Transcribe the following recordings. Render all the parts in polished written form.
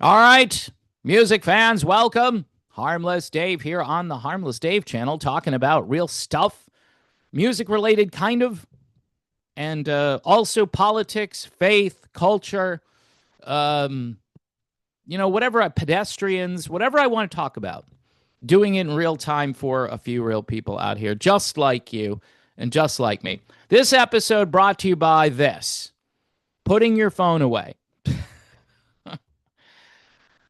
All right, music fans, welcome. Harmless Dave here on the Harmless Dave channel, talking about real stuff, music related, kind of, and also politics, faith, culture, um, whatever, pedestrians, whatever I want to talk about. Doing it in real time for a few real people out here, just like you and just like me. This episode brought to you by this: putting your phone away.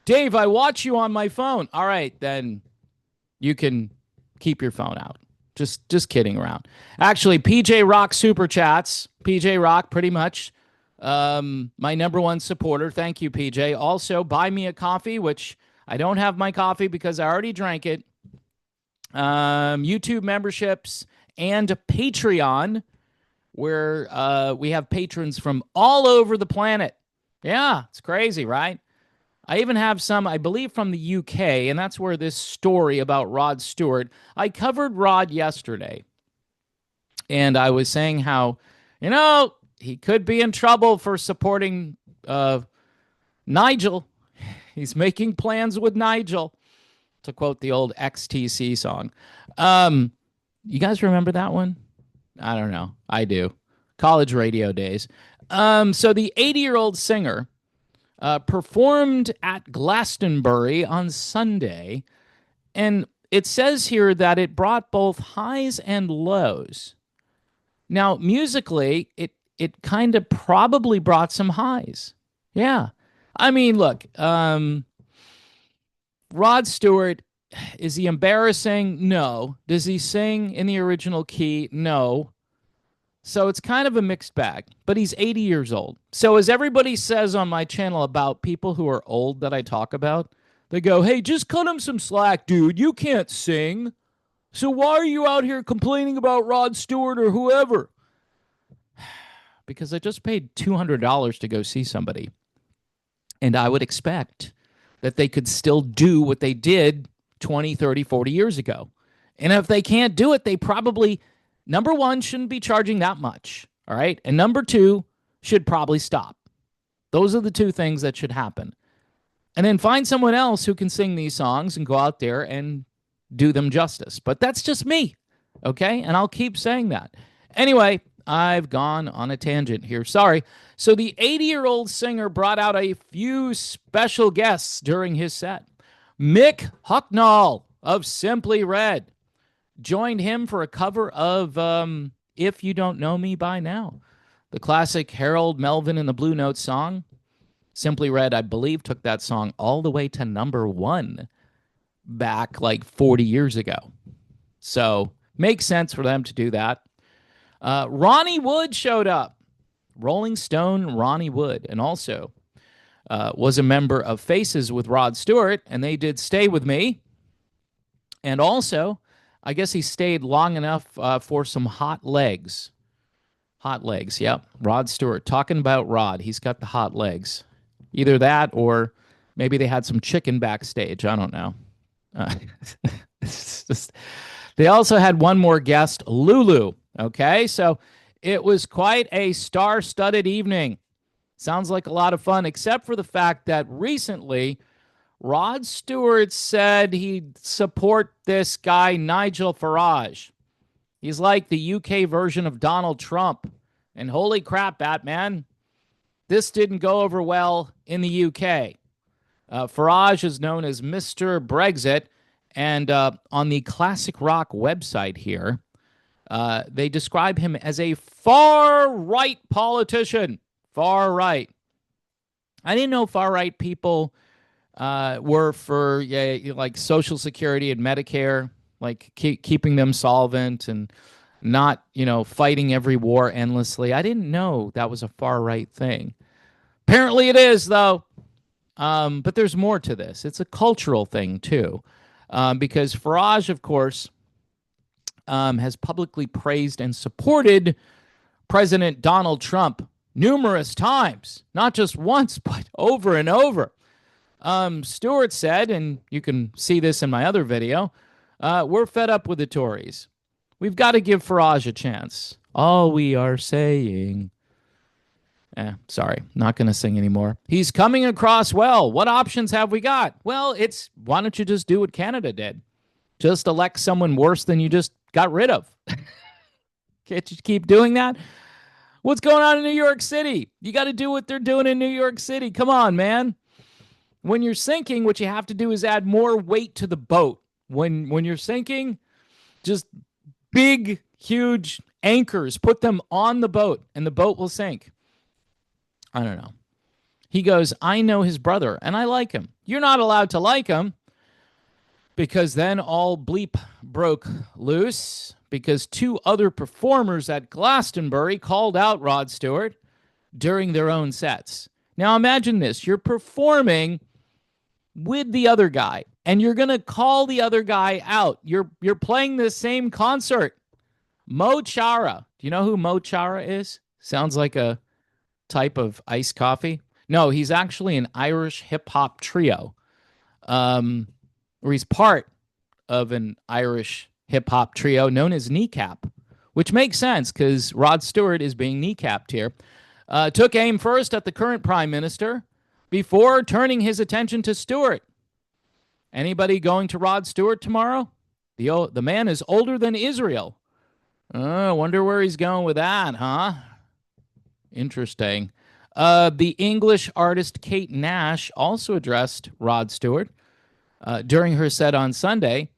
Dave, I watch you on my phone. All right, then you can keep your phone out. Just kidding around. Actually, PJ Rock super chats. PJ Rock, pretty much my number one supporter. Thank you, PJ. Also, buy me a coffee, which I don't have my coffee because I already drank it. YouTube memberships and Patreon, where we have patrons from all over the planet. Yeah, it's crazy, right? I even have some, I believe, from the UK, and that's where this story about Rod Stewart. I covered Rod yesterday, and I was saying how, he could be in trouble for supporting Nigel. He's making plans with Nigel, to quote the old XTC song. You guys remember that one? I don't know. I do. College radio days. So the 80-year-old singer performed at Glastonbury on Sunday, and it says here that it brought both highs and lows. Now, musically, it kind of probably brought some highs. Yeah. I mean, look, Rod Stewart, is he embarrassing? No. Does he sing in the original key? No. So it's kind of a mixed bag, but he's 80 years old. So as everybody says on my channel about people who are old that I talk about, they go, hey, just cut him some slack, dude. You can't sing. So why are you out here complaining about Rod Stewart or whoever? Because I just paid $200 to go see somebody. And I would expect that they could still do what they did 20, 30, 40 years ago. And if they can't do it, they probably, number one, shouldn't be charging that much. All right. And number two, should probably stop. Those are the two things that should happen. And then find someone else who can sing these songs and go out there and do them justice. But that's just me. Okay. And I'll keep saying that. Anyway, I've gone on a tangent here. Sorry. So the 80-year-old singer brought out a few special guests during his set. Mick Hucknall of Simply Red joined him for a cover of If You Don't Know Me By Now, the classic Harold Melvin and the Blue Notes song. Simply Red, I believe, took that song all the way to number one back like 40 years ago. So makes sense for them to do that. Ronnie Wood showed up. Rolling Stone Ronnie Wood, and also was a member of Faces with Rod Stewart, and they did Stay With Me. And also, I guess he stayed long enough for some hot legs. Hot legs, yep. Rod Stewart, talking about Rod. He's got the hot legs. Either that or maybe they had some chicken backstage. I don't know. Uh, they also had one more guest, Lulu. Okay, so it was quite a star-studded evening. Sounds like a lot of fun, except for the fact that recently Rod Stewart said he'd support this guy, Nigel Farage. He's like the UK version of Donald Trump. And holy crap, Batman, this didn't go over well in the UK. Farage is known as Mr. Brexit, and on the Classic Rock website here, they describe him as a far-right politician. Far-right. I didn't know far-right people were for like Social Security and Medicare, like keeping them solvent and not, fighting every war endlessly. I didn't know that was a far-right thing. Apparently it is, though. But there's more to this. It's a cultural thing, too. Because Farage, of course, has publicly praised and supported President Donald Trump numerous times, not just once, but over and over. Stewart said, and you can see this in my other video, we're fed up with the Tories. We've got to give Farage a chance. All we are saying. Sorry, not going to sing anymore. He's coming across well. What options have we got? Well, why don't you just do what Canada did? Just elect someone worse than you just got rid of. Can't you keep doing that? What's going on in New York City? You got to do what they're doing in New York City. Come on, man. When you're sinking, what you have to do is add more weight to the boat. When you're sinking, just big, huge anchors, put them on the boat, and the boat will sink. I don't know. He goes, I know his brother, and I like him. You're not allowed to like him, because then all bleep broke loose, because two other performers at Glastonbury called out Rod Stewart during their own sets. Now imagine this. You're performing with the other guy, and you're going to call the other guy out. You're playing the same concert. Mo Chara. Do you know who Mo Chara is? Sounds like a type of iced coffee. No, he's actually an Irish hip-hop trio. Or he's part of an Irish hip-hop trio known as Kneecap, which makes sense because Rod Stewart is being kneecapped here. Took aim first at the current prime minister before turning his attention to Stewart. Anybody going to Rod Stewart tomorrow? The man is older than Israel. I wonder where he's going with that, huh? Interesting. The English artist Kate Nash also addressed Rod Stewart during her set on Sunday,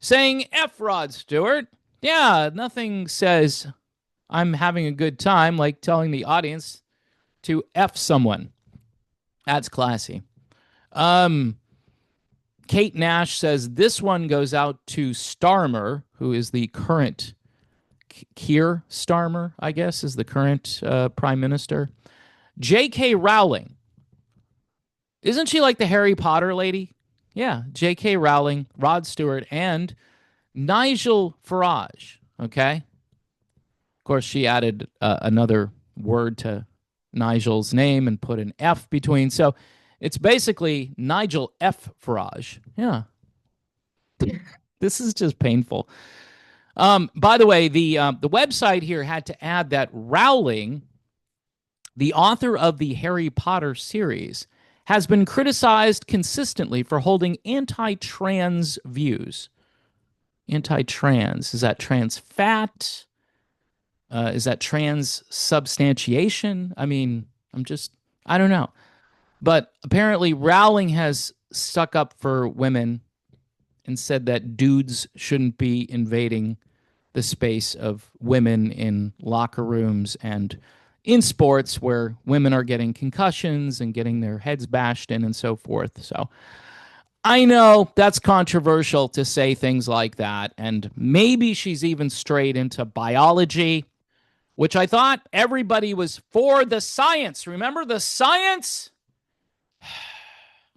saying, F Rod Stewart. Yeah, nothing says I'm having a good time like telling the audience to F someone. That's classy. Kate Nash says this one goes out to Starmer, who is the current Keir Starmer, I guess, is the current prime minister. J.K. Rowling. Isn't she like the Harry Potter lady? Yeah, J.K. Rowling, Rod Stewart, and Nigel Farage. Okay. Of course, she added another word to Nigel's name and put an F between. So it's basically Nigel F. Farage. Yeah. This is just painful. By the way, the website here had to add that Rowling, the author of the Harry Potter series, has been criticized consistently for holding anti-trans views. Anti-trans. Is that trans fat? Is that trans substantiation? I mean, I don't know. But apparently Rowling has stuck up for women and said that dudes shouldn't be invading the space of women in locker rooms and in sports where women are getting concussions and getting their heads bashed in and so forth. So I know that's controversial to say things like that. And maybe she's even strayed into biology, which I thought everybody was for the science. Remember the science?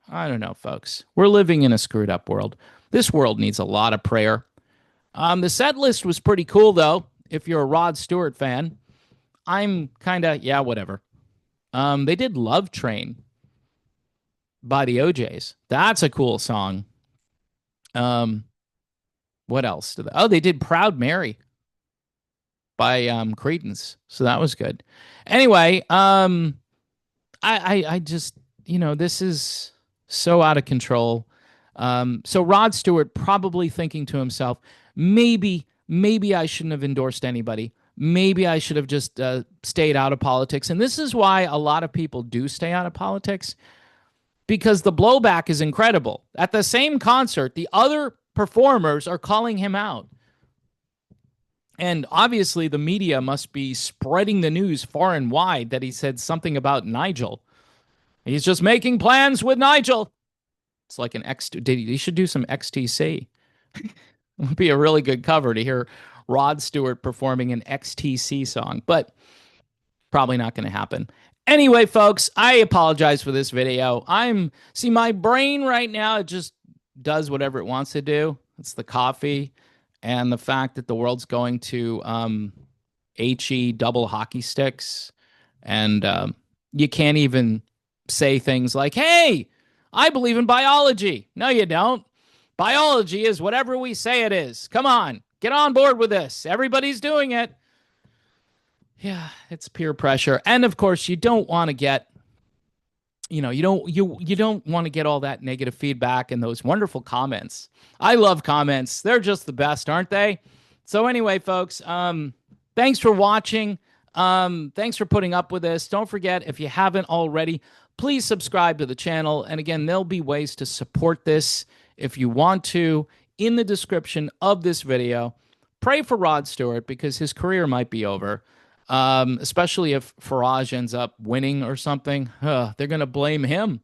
I don't know, folks. We're living in a screwed up world. This world needs a lot of prayer. The set list was pretty cool, though, if you're a Rod Stewart fan. I'm kind of, yeah, whatever. They did Love Train by the OJs. That's a cool song. What else? They did Proud Mary by Creedence. So that was good. Anyway, I just, this is so out of control. So Rod Stewart probably thinking to himself, maybe I shouldn't have endorsed anybody. Maybe I should have just stayed out of politics. And this is why a lot of people do stay out of politics, because the blowback is incredible. At the same concert, the other performers are calling him out. And obviously the media must be spreading the news far and wide that he said something about Nigel. He's just making plans with Nigel. It's like he should do some XTC. It would be a really good cover to hear Rod Stewart performing an XTC song, but probably not going to happen. Anyway, folks, I apologize for this video. My brain right now, it just does whatever it wants to do. It's the coffee and the fact that the world's going to HE double hockey sticks. And you can't even say things like, hey, I believe in biology. No, you don't. Biology is whatever we say it is. Come on, get on board with this. Everybody's doing it. Yeah, it's peer pressure. And of course, you don't want to get, you don't want to get all that negative feedback and those wonderful comments. I love comments. They're just the best, aren't they? So anyway, folks, thanks for watching. Thanks for putting up with this. Don't forget, if you haven't already, please subscribe to the channel. And again, there'll be ways to support this if you want to in the description of this video. Pray for Rod Stewart because his career might be over, especially if Farage ends up winning or something. They're going to blame him.